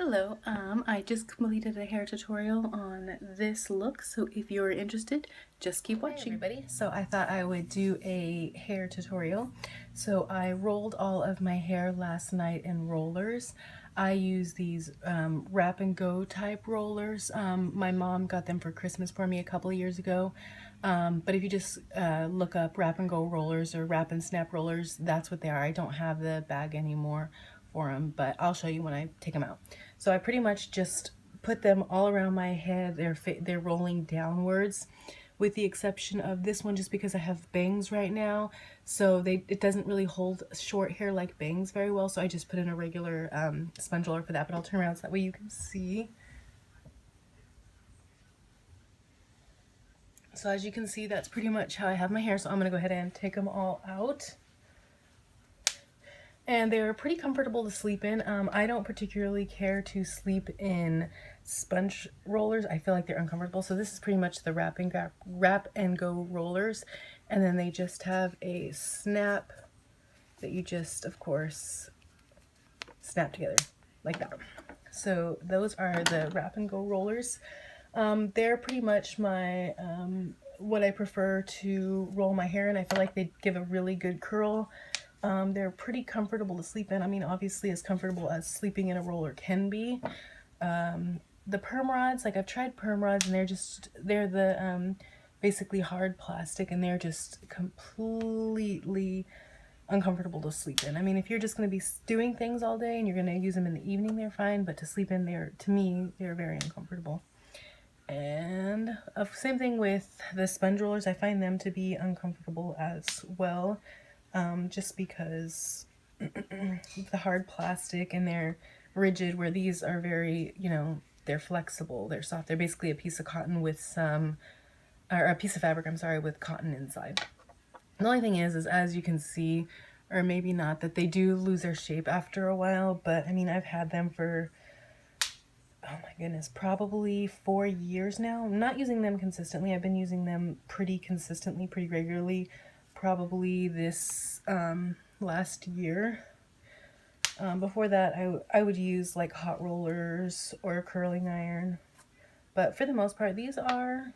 Hello, I just completed a hair tutorial on this look, so if you're interested, just keep watching. Hey everybody, so I thought I would do a hair tutorial. So I rolled all of my hair last night in rollers. I use these wrap and go type rollers. My mom got them for Christmas for me a couple of years ago. But if you just look up wrap and go rollers or wrap and snap rollers, that's what they are. I don't have the bag anymore for them, but I'll show you when I take them out. So I pretty much just put them all around my head. They're rolling downwards, with the exception of this one, just because I have bangs right now. So it doesn't really hold short hair like bangs very well. So I just put in a regular sponge roller for that. But I'll turn around so that way you can see. So as you can see, that's pretty much how I have my hair. So I'm gonna go ahead and take them all out. And they're pretty comfortable to sleep in. I don't particularly care to sleep in sponge rollers. I feel like they're uncomfortable. So this is pretty much the wrap and go rollers. And then they just have a snap that you just, of course, snap together like that. So those are the wrap and go rollers. They're pretty much my what I prefer to roll my hair in. I feel like they give a really good curl. They're pretty comfortable to sleep in. I mean, obviously as comfortable as sleeping in a roller can be. The perm rods, like I've tried perm rods and they're the basically hard plastic, and they're just completely uncomfortable to sleep in. I mean, if you're just going to be doing things all day and you're going to use them in the evening, they're fine, but to sleep in, to me, they're very uncomfortable. And same thing with the sponge rollers. I find them to be uncomfortable as well. Just because the hard plastic, and they're rigid, where these are very, they're flexible, they're soft. They're basically a piece of cotton with or a piece of fabric, I'm sorry, with cotton inside. The only thing is as you can see, or maybe not, that they do lose their shape after a while, but I mean, I've had them for, oh my goodness, probably 4 years now. I'm not using them consistently. I've been using them pretty consistently, pretty regularly, probably this last year. Before that, I would use like hot rollers or a curling iron. But for the most part, these are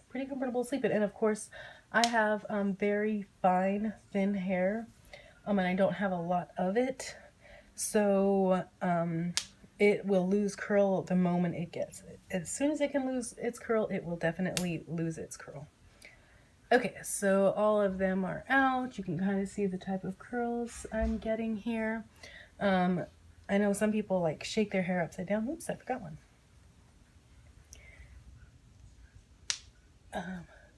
pretty comfortable to sleep in. And of course, I have very fine, thin hair, and I don't have a lot of it. So it will lose curl the moment it gets it. As soon as it can lose its curl, it will definitely lose its curl. Okay, so all of them are out. You can kind of see the type of curls I'm getting here. I know some people like shake their hair upside down. Oops, I forgot one.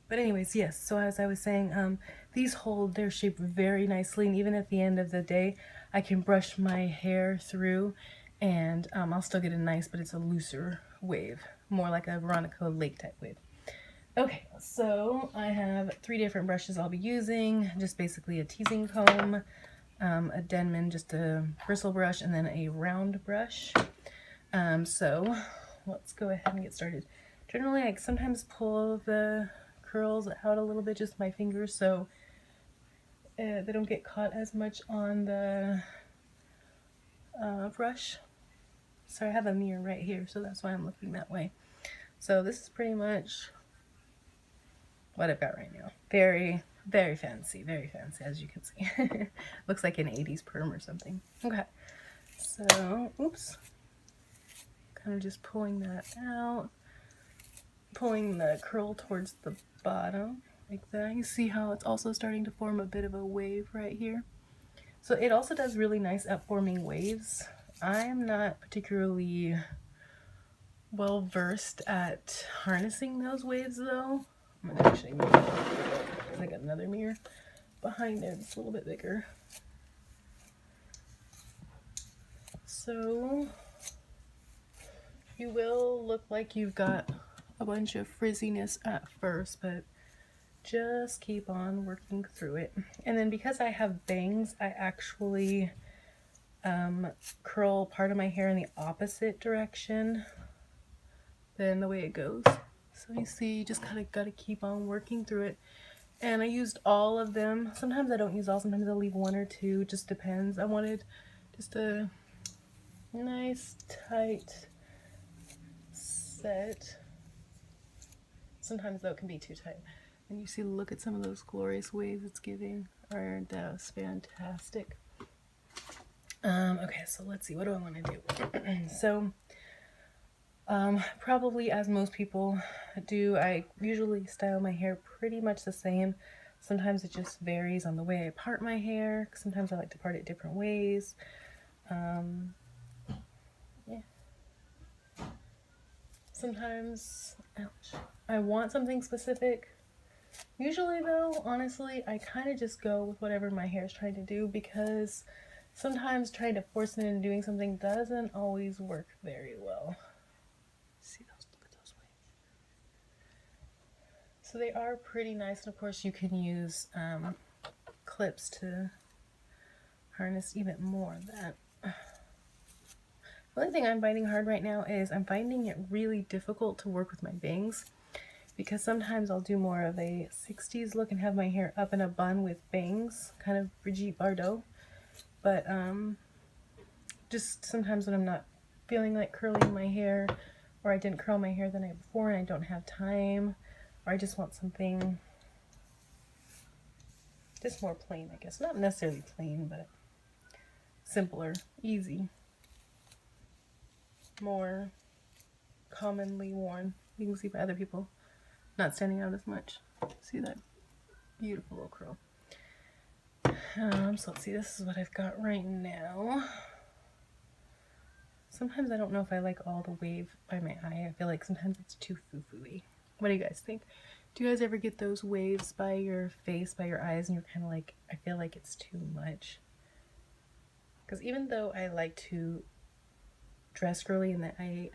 But anyways, yes, so as I was saying, these hold their shape very nicely, and even at the end of the day, I can brush my hair through, and I'll still get a nice, but it's a looser wave, more like a Veronica Lake type wave. Okay, so I have 3 different brushes I'll be using. Just basically a teasing comb, a Denman, just a bristle brush, and then a round brush. So let's go ahead and get started. Generally, I sometimes pull the curls out a little bit, just my fingers, so they don't get caught as much on the brush. So I have a mirror right here, so that's why I'm looking that way. So this is pretty much what I've got right now. Very, very fancy, as you can see. Looks like an 80s perm or something. Okay, so, oops. Kind of just pulling that out. Pulling the curl towards the bottom, like that. You see how it's also starting to form a bit of a wave right here. So it also does really nice at forming waves. I'm not particularly well versed at harnessing those waves though. I'm gonna actually move it because I got another mirror behind there that's a little bit bigger. So you will look like you've got a bunch of frizziness at first, but just keep on working through it. And then because I have bangs, I actually curl part of my hair in the opposite direction than the way it goes. So you see, you just kind of got to keep on working through it. And I used all of them. Sometimes I don't use all, sometimes I'll leave 1 or 2, just depends. I wanted just a nice tight set. Sometimes though it can be too tight. And you see, look at some of those glorious waves it's giving. Aren't those fantastic? Okay, so let's see, what do I want to do? So, probably as most people do, I usually style my hair pretty much the same. Sometimes it just varies on the way I part my hair. Sometimes I like to part it different ways. Yeah. Sometimes, ouch, I want something specific. Usually though, honestly, I kind of just go with whatever my hair is trying to do, because sometimes trying to force it into doing something doesn't always work very well. See those? Look at those waves. So they are pretty nice, and of course you can use clips to harness even more of that. The only thing I'm finding hard right now is I'm finding it really difficult to work with my bangs, because sometimes I'll do more of a 60s look and have my hair up in a bun with bangs, kind of Brigitte Bardot. But just sometimes when I'm not feeling like curling my hair, or I didn't curl my hair the night before and I don't have time, or I just want something just more plain, I guess. Not necessarily plain, but simpler, easy, more commonly worn. You can see by other people not standing out as much. See that beautiful little curl. So let's see, this is what I've got right now. Sometimes I don't know if I like all the wave by my eye. I feel like sometimes it's too foo-foo-y. What do you guys think? Do you guys ever get those waves by your face, by your eyes, and you're kind of like, I feel like it's too much? Because even though I like to dress girly and that I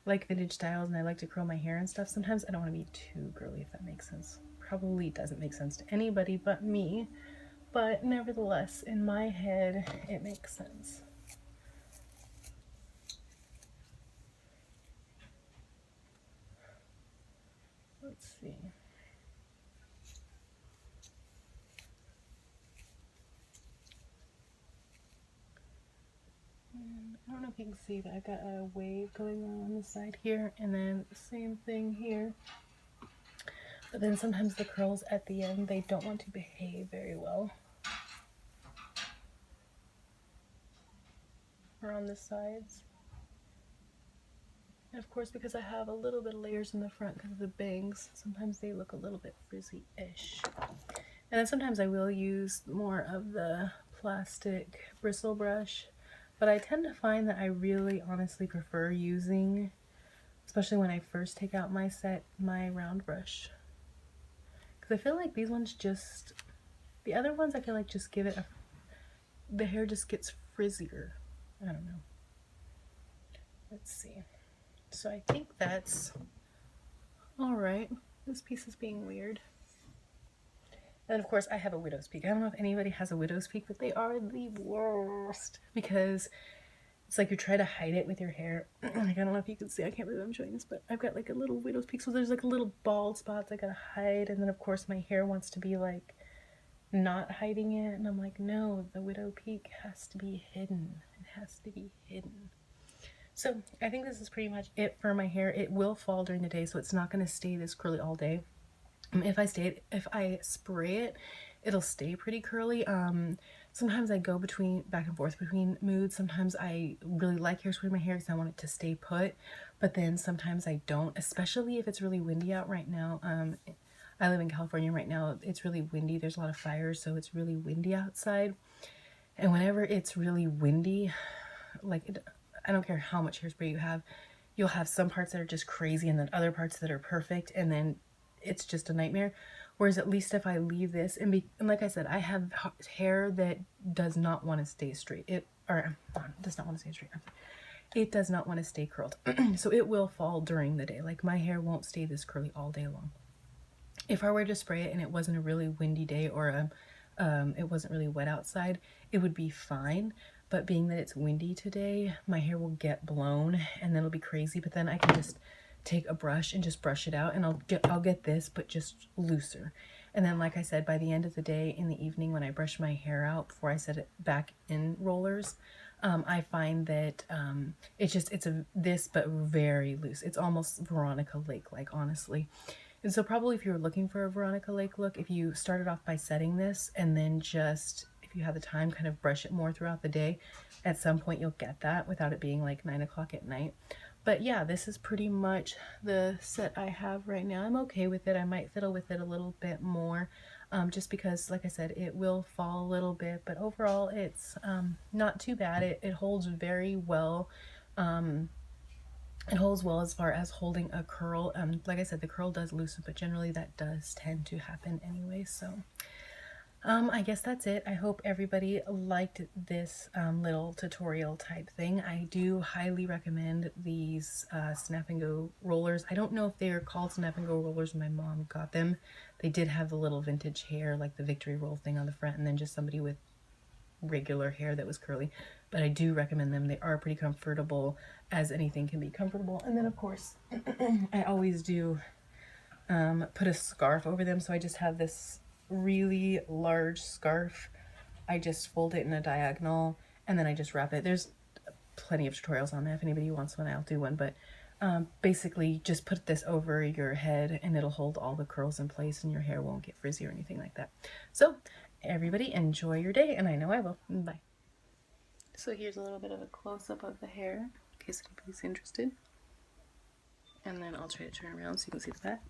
like vintage styles and I like to curl my hair and stuff, sometimes I don't want to be too girly, if that makes sense. Probably doesn't make sense to anybody but me, but nevertheless, in my head, it makes sense. Let's see. I don't know if you can see, but I've got a wave going on the side here, and then the same thing here. But then sometimes the curls at the end, they don't want to behave very well. Or on the sides. And of course, because I have a little bit of layers in the front because of the bangs, sometimes they look a little bit frizzy-ish. And then sometimes I will use more of the plastic bristle brush, but I tend to find that I really honestly prefer using, especially when I first take out my set, my round brush. Because I feel like these ones just, the other ones I feel like just give it a, the hair just gets frizzier. I don't know. Let's see. So I think that's all right. This piece is being weird. And of course I have a widow's peak. I don't know if anybody has a widow's peak, but they are the worst, because it's like you try to hide it with your hair. Like, I don't know if you can see, I can't believe I'm showing this, but I've got like a little widow's peak, so there's like little bald spots I gotta hide, and then of course my hair wants to be like not hiding it, and I'm like, no, the widow peak has to be hidden. It has to be hidden. So I think this is pretty much it for my hair. It will fall during the day, so it's not going to stay this curly all day. If I spray it, it'll stay pretty curly. Sometimes I go back and forth between moods. Sometimes I really like hairspraying my hair because I want it to stay put, but then sometimes I don't, especially if it's really windy out right now. I live in California right now. It's really windy. There's a lot of fires, so it's really windy outside. And whenever it's really windy, I don't care how much hairspray you have, you'll have some parts that are just crazy and then other parts that are perfect, and then it's just a nightmare. Whereas at least if I leave this, and like I said, I have hair that does not want to stay straight. Does not want to stay straight. It does not want to stay curled. So it will fall during the day. Like, my hair won't stay this curly all day long. If I were to spray it and it wasn't a really windy day, or it wasn't really wet outside, it would be fine. But being that it's windy today, my hair will get blown and then it'll be crazy. But then I can just take a brush and just brush it out, and I'll get this, but just looser. And then, like I said, by the end of the day, in the evening, when I brush my hair out before I set it back in rollers, I find that it's this but very loose. It's almost Veronica Lake like, honestly. And so probably if you're looking for a Veronica Lake look, if you started off by setting this and then just, if you have the time, kind of brush it more throughout the day, at some point you'll get that without it being like 9 o'clock at night. But yeah, this is pretty much the set I have right now. I'm okay with it. I might fiddle with it a little bit more, just because, like I said, it will fall a little bit, but overall it's not too bad. It holds very well. It holds well as far as holding a curl. Like I said, the curl does loosen, but generally that does tend to happen anyway. So I guess that's it. I hope everybody liked this little tutorial type thing. I do highly recommend these Snap and Go rollers. I don't know if they are called Snap and Go rollers when my mom got them. They did have the little vintage hair, like the Victory Roll thing on the front, and then just somebody with regular hair that was curly. But I do recommend them. They are pretty comfortable, as anything can be comfortable. And then of course, I always do put a scarf over them. So I just have this really large scarf. I just fold it in a diagonal and then I just wrap it. There's plenty of tutorials on that. If anybody wants one, I'll do one. But basically just put this over your head and it'll hold all the curls in place and your hair won't get frizzy or anything like that. So everybody enjoy your day, and I know I will. Bye. So here's a little bit of a close-up of the hair in case anybody's interested. And then I'll try to turn around so you can see the back.